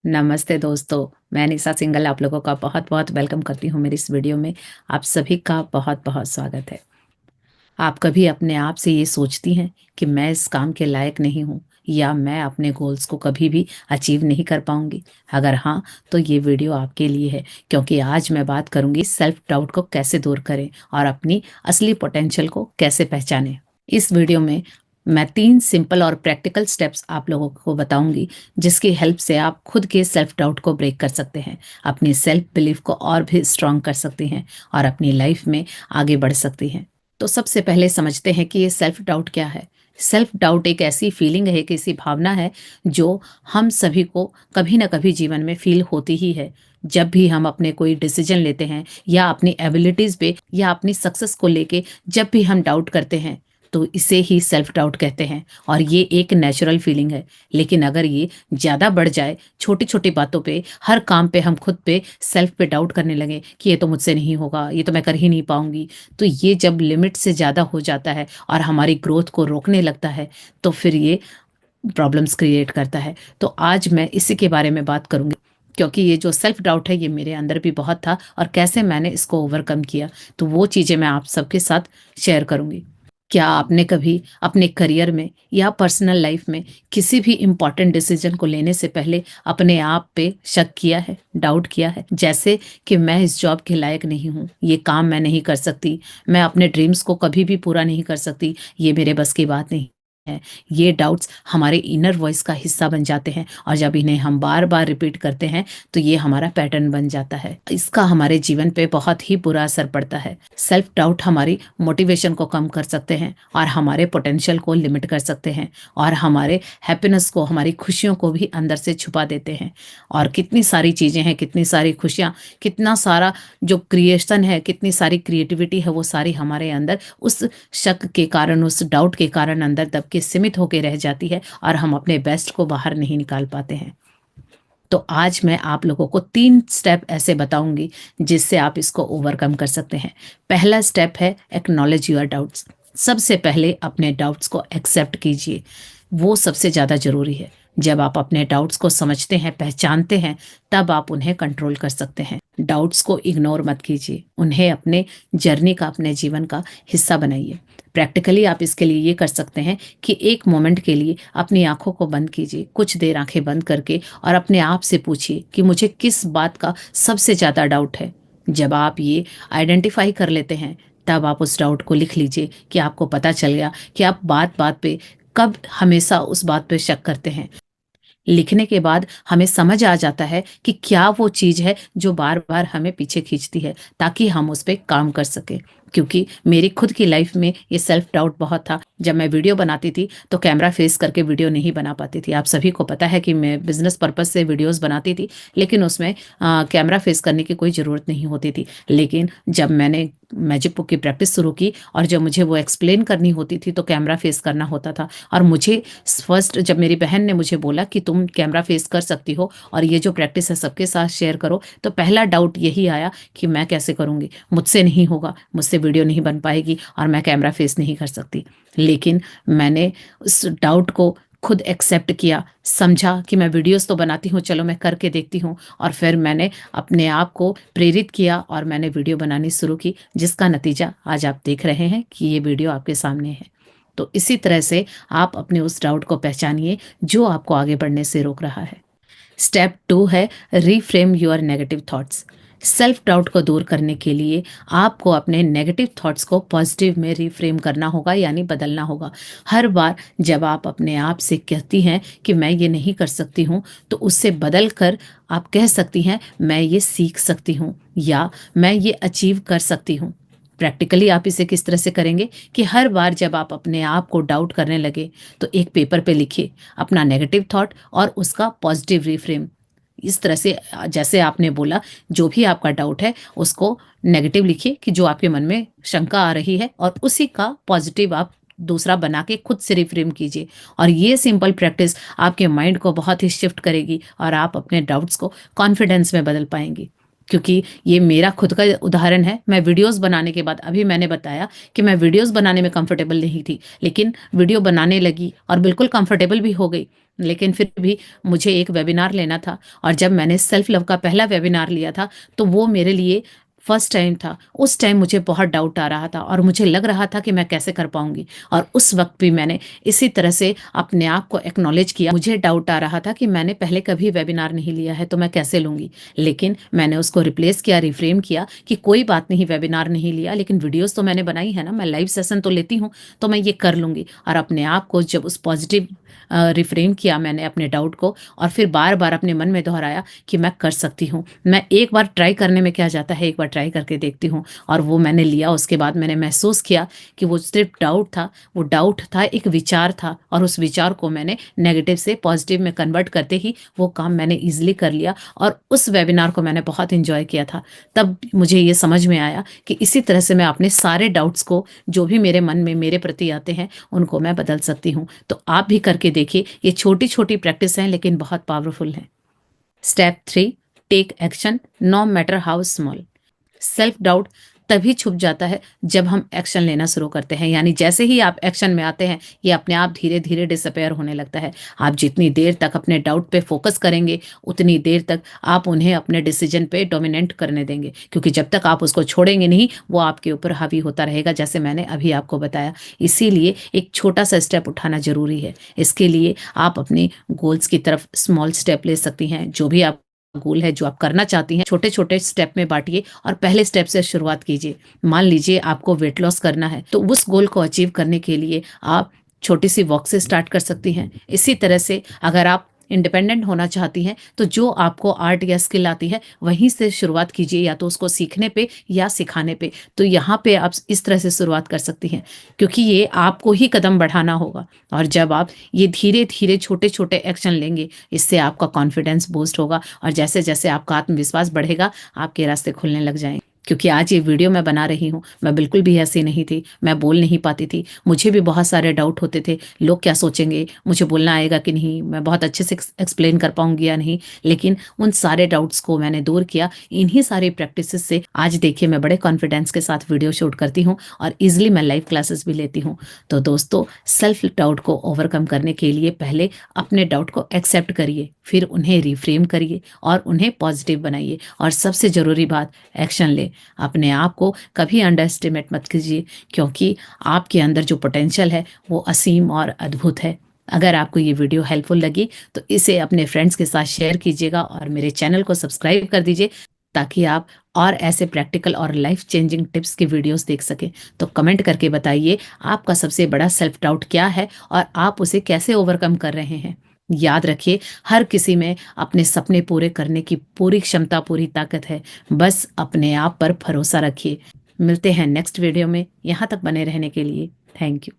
नमस्ते दोस्तों, मैं निशा सिंघल आप लोगों का बहुत-बहुत वेलकम करती हूँ मेरी इस वीडियो में। आप सभी का बहुत-बहुत स्वागत है। आप कभी अपने आप से ये सोचती हैं कि मैं इस काम के लायक नहीं हूँ या मैं अपने गोल्स को कभी भी अचीव नहीं कर पाऊँगी? अगर हाँ, तो ये वीडियो आपके लिए है क्योंकि आज मैं बात करूँगी सेल्फ डाउट को कैसे दूर करें और अपनी असली पोटेंशियल को कैसे पहचानें। इस वीडियो में मैं 3 सिंपल और प्रैक्टिकल स्टेप्स आप लोगों को बताऊँगी जिसकी हेल्प से आप खुद के सेल्फ डाउट को ब्रेक कर सकते हैं, अपनी सेल्फ बिलीफ को और भी स्ट्रॉन्ग कर सकती हैं और अपनी लाइफ में आगे बढ़ सकती हैं। तो सबसे पहले समझते हैं कि ये सेल्फ डाउट क्या है। सेल्फ डाउट एक ऐसी फीलिंग है, एक ऐसी भावना है जो हम सभी को कभी ना कभी जीवन में फील होती ही है। जब भी हम अपने कोई डिसीजन लेते हैं या अपनी एबिलिटीज पे या अपनी सक्सेस को लेके जब भी हम डाउट करते हैं तो इसे ही सेल्फ डाउट कहते हैं और ये एक नेचुरल फीलिंग है। लेकिन अगर ये ज़्यादा बढ़ जाए, छोटी छोटी बातों पे, हर काम पे हम खुद पे सेल्फ पे डाउट करने लगे कि ये तो मुझसे नहीं होगा, ये तो मैं कर ही नहीं पाऊंगी, तो ये जब लिमिट से ज़्यादा हो जाता है और हमारी ग्रोथ को रोकने लगता है तो फिर ये प्रॉब्लम्स क्रिएट करता है। तो आज मैं इसी के बारे में बात करूंगी क्योंकि ये जो सेल्फ डाउट है ये मेरे अंदर भी बहुत था और कैसे मैंने इसको ओवरकम किया, तो वो चीज़ें मैं आप सबके साथ शेयर करूंगी। क्या आपने कभी अपने करियर में या पर्सनल लाइफ में किसी भी इम्पोर्टेंट डिसीजन को लेने से पहले अपने आप पे शक किया है, डाउट किया है? जैसे कि मैं इस जॉब के लायक नहीं हूँ, ये काम मैं नहीं कर सकती, मैं अपने ड्रीम्स को कभी भी पूरा नहीं कर सकती, ये मेरे बस की बात नहीं है। ये डाउट्स हमारे इनर वॉइस का हिस्सा बन जाते हैं और जब इन्हें हम बार बार रिपीट करते हैं तो ये हमारा पैटर्न बन जाता है। इसका हमारे जीवन पे बहुत ही बुरा असर पड़ता है। सेल्फ डाउट हमारी मोटिवेशन को कम कर सकते हैं और हमारे पोटेंशियल को लिमिट कर सकते हैं और हमारे हैप्पीनेस को, हमारी खुशियों को भी अंदर से छुपा देते हैं। और कितनी सारी चीज़ें हैं, कितनी सारी खुशियाँ, कितना सारा जो क्रिएशन है, कितनी सारी क्रिएटिविटी है, वो सारी हमारे अंदर उस शक के कारण, उस डाउट के कारण अंदर दब के सीमित होकर रह जाती है और हम अपने बेस्ट को बाहर नहीं निकाल पाते हैं। तो आज मैं आप लोगों को 3 स्टेप ऐसे बताऊंगी जिससे आप इसको ओवरकम कर सकते हैं। पहला स्टेप है एक्नॉलेज योर डाउट्स। सबसे पहले अपने डाउट्स को एक्सेप्ट कीजिए, वो सबसे ज़्यादा ज़रूरी है। जब आप अपने डाउट्स को समझते हैं, पहचानते हैं, तब आप उन्हें कंट्रोल कर सकते हैं। डाउट्स को इग्नोर मत कीजिए, उन्हें अपने जर्नी का, अपने जीवन का हिस्सा बनाइए। प्रैक्टिकली आप इसके लिए ये कर सकते हैं कि एक मोमेंट के लिए अपनी आंखों को बंद कीजिए, कुछ देर आंखें बंद करके, और अपने आप से पूछिए कि मुझे किस बात का सबसे ज़्यादा डाउट है। जब आप ये आइडेंटिफाई कर लेते हैं तब आप उस डाउट को लिख लीजिए कि आपको पता चल गया कि आप बात बात पे कब हमेशा उस बात पे शक करते हैं। लिखने के बाद हमें समझ आ जाता है कि क्या वो चीज़ है जो बार बार हमें पीछे खींचती है, ताकि हम उस पर काम कर सकें। क्योंकि मेरी खुद की लाइफ में ये सेल्फ डाउट बहुत था। जब मैं वीडियो बनाती थी तो कैमरा फेस करके वीडियो नहीं बना पाती थी। आप सभी को पता है कि मैं बिजनेस पर्पज से वीडियोस बनाती थी, लेकिन उसमें कैमरा फेस करने की कोई ज़रूरत नहीं होती थी। लेकिन जब मैंने मैजिक बुक की प्रैक्टिस शुरू की और जब मुझे वो एक्सप्लेन करनी होती थी तो कैमरा फेस करना होता था। और मुझे फर्स्ट जब मेरी बहन ने मुझे बोला कि तुम कैमरा फेस कर सकती हो और ये जो प्रैक्टिस है सबके साथ शेयर करो, तो पहला डाउट यही आया कि मैं कैसे करूँगी, मुझसे नहीं होगा, मुझसे वीडियो नहीं बन पाएगी और मैं कैमरा फेस नहीं कर सकती। लेकिन मैंने उस डाउट को खुद एक्सेप्ट किया, समझा कि मैं वीडियोस तो बनाती हूँ, चलो मैं करके देखती हूँ, और फिर मैंने अपने आप को प्रेरित किया और मैंने वीडियो बनानी शुरू की, जिसका नतीजा आज आप देख रहे हैं कि ये वीडियो आपके सामने है। तो इसी तरह से आप अपने उस डाउट को पहचानिए जो आपको आगे बढ़ने से रोक रहा है। स्टेप 2 है reframe your negative thoughts. Self doubt को दूर करने के लिए आपको अपने नेगेटिव थॉट्स को पॉजिटिव में रीफ्रेम करना होगा, यानी बदलना होगा। हर बार जब आप अपने आप से कहती हैं कि मैं ये नहीं कर सकती हूँ, तो उससे बदल कर आप कह सकती हैं मैं ये सीख सकती हूँ या मैं ये अचीव कर सकती हूँ। प्रैक्टिकली आप इसे किस तरह से करेंगे कि हर बार जब आप अपने आप को डाउट करने लगे तो एक पेपर पे लिखिए अपना नेगेटिव थॉट और उसका पॉजिटिव रिफ्रेम। इस तरह से जैसे आपने बोला, जो भी आपका डाउट है उसको नेगेटिव लिखिए कि जो आपके मन में शंका आ रही है, और उसी का पॉजिटिव आप दूसरा बना के खुद से रिफ्रेम कीजिए। और ये सिंपल प्रैक्टिस आपके माइंड को बहुत ही शिफ्ट करेगी और आप अपने डाउट्स को कॉन्फिडेंस में बदल पाएंगी। क्योंकि ये मेरा खुद का उदाहरण है। मैं वीडियोस बनाने के बाद अभी मैंने बताया कि मैं वीडियोस बनाने में कंफर्टेबल नहीं थी, लेकिन वीडियो बनाने लगी और बिल्कुल कंफर्टेबल भी हो गई। लेकिन फिर भी मुझे एक वेबिनार लेना था, और जब मैंने सेल्फ लव का पहला वेबिनार लिया था, तो वो मेरे लिए फर्स्ट टाइम था। उस टाइम मुझे बहुत डाउट आ रहा था और मुझे लग रहा था कि मैं कैसे कर पाऊंगी। और उस वक्त भी मैंने इसी तरह से अपने आप को एक्नॉलेज किया। मुझे डाउट आ रहा था कि मैंने पहले कभी वेबिनार नहीं लिया है, तो मैं कैसे लूंगी। लेकिन मैंने उसको रिप्लेस किया, रिफ्रेम किया कि कोई बात नहीं, वेबिनार नहीं लिया, लेकिन वीडियोस तो मैंने बनाई है ना, मैं लाइव सेशन तो लेती हूँ, तो मैं ये कर लूंगी। और अपने आप को जब उस पॉजिटिव रिफ्रेम किया मैंने अपने डाउट को, और फिर बार बार अपने मन में दोहराया कि मैं कर सकती हूँ। मैं एक बार ट्राई करने में क्या जाता है, एक बार ट्राई करके देखती हूँ। और वो मैंने लिया। उसके बाद मैंने महसूस किया कि वो सिर्फ डाउट था, वो डाउट था, एक विचार था, और उस विचार को मैंने नेगेटिव से पॉजिटिव में कन्वर्ट करते ही वो काम मैंने ईजिली कर लिया। और उस वेबिनार को मैंने बहुत इंजॉय किया था। तब मुझे ये समझ में आया कि इसी तरह से मैं अपने सारे डाउट्स को, जो भी मेरे मन में मेरे प्रति आते हैं, उनको मैं बदल सकती हूँ। तो आप भी करके देखिए। ये छोटी छोटी प्रैक्टिस हैं, लेकिन बहुत पावरफुल हैं। Step 3, take action no matter how small. Self doubt तभी छुप जाता है जब हम एक्शन लेना शुरू करते हैं। यानी जैसे ही आप एक्शन में आते हैं, ये अपने आप धीरे धीरे डिसअपेयर होने लगता है। आप जितनी देर तक अपने डाउट पे फोकस करेंगे, उतनी देर तक आप उन्हें अपने डिसीजन पे डोमिनेट करने देंगे, क्योंकि जब तक आप उसको छोड़ेंगे नहीं, वो आपके ऊपर हावी होता रहेगा, जैसे मैंने अभी आपको बताया। इसीलिए एक छोटा सा स्टेप उठाना जरूरी है। इसके लिए आप अपने गोल्स की तरफ स्मॉल स्टेप ले सकती हैं। जो भी आप गोल है, जो आप करना चाहती हैं, छोटे छोटे स्टेप में बांटिए और पहले स्टेप से शुरुआत कीजिए। मान लीजिए आपको वेट लॉस करना है, तो उस गोल को अचीव करने के लिए आप छोटी सी वॉक से स्टार्ट कर सकती हैं। इसी तरह से अगर आप इंडिपेंडेंट होना चाहती हैं, तो जो आपको आर्ट या स्किल आती है, वहीं से शुरुआत कीजिए, या तो उसको सीखने पे या सिखाने पे। तो यहाँ पे आप इस तरह से शुरुआत कर सकती हैं, क्योंकि ये आपको ही कदम बढ़ाना होगा। और जब आप ये धीरे धीरे छोटे छोटे एक्शन लेंगे, इससे आपका कॉन्फिडेंस बूस्ट होगा, और जैसे जैसे आपका आत्मविश्वास बढ़ेगा, आपके रास्ते खुलने लग जाएंगे। क्योंकि आज ये वीडियो मैं बना रही हूँ, मैं बिल्कुल भी ऐसी नहीं थी, मैं बोल नहीं पाती थी, मुझे भी बहुत सारे डाउट होते थे। लोग क्या सोचेंगे, मुझे बोलना आएगा कि नहीं, मैं बहुत अच्छे से एक्सप्लेन कर पाऊंगी या नहीं। लेकिन उन सारे डाउट्स को मैंने दूर किया इन्हीं सारी प्रैक्टिसेस से। आज देखिए, मैं बड़े कॉन्फिडेंस के साथ वीडियो शूट करती हूँ, और ईजिली मैं लाइव क्लासेस भी लेती हूँ। तो दोस्तों, सेल्फ डाउट को ओवरकम करने के लिए पहले अपने डाउट को एक्सेप्ट करिए, फिर उन्हें रिफ्रेम करिए और उन्हें पॉजिटिव बनाइए, और सबसे ज़रूरी बात, एक्शन ले। अपने आप को कभी अंडर एस्टिमेट मत कीजिए, क्योंकि आपके अंदर जो पोटेंशियल है वो असीम और अद्भुत है। अगर आपको ये वीडियो हेल्पफुल लगी, तो इसे अपने फ्रेंड्स के साथ शेयर कीजिएगा, और मेरे चैनल को सब्सक्राइब कर दीजिए, ताकि आप और ऐसे प्रैक्टिकल और लाइफ चेंजिंग टिप्स की वीडियोस देख सकें। तो कमेंट करके बताइए, आपका सबसे बड़ा सेल्फ डाउट क्या है और आप उसे कैसे ओवरकम कर रहे हैं। याद रखिए, हर किसी में अपने सपने पूरे करने की पूरी क्षमता, पूरी ताकत है। बस अपने आप पर भरोसा रखिए। मिलते हैं नेक्स्ट वीडियो में। यहाँ तक बने रहने के लिए थैंक यू।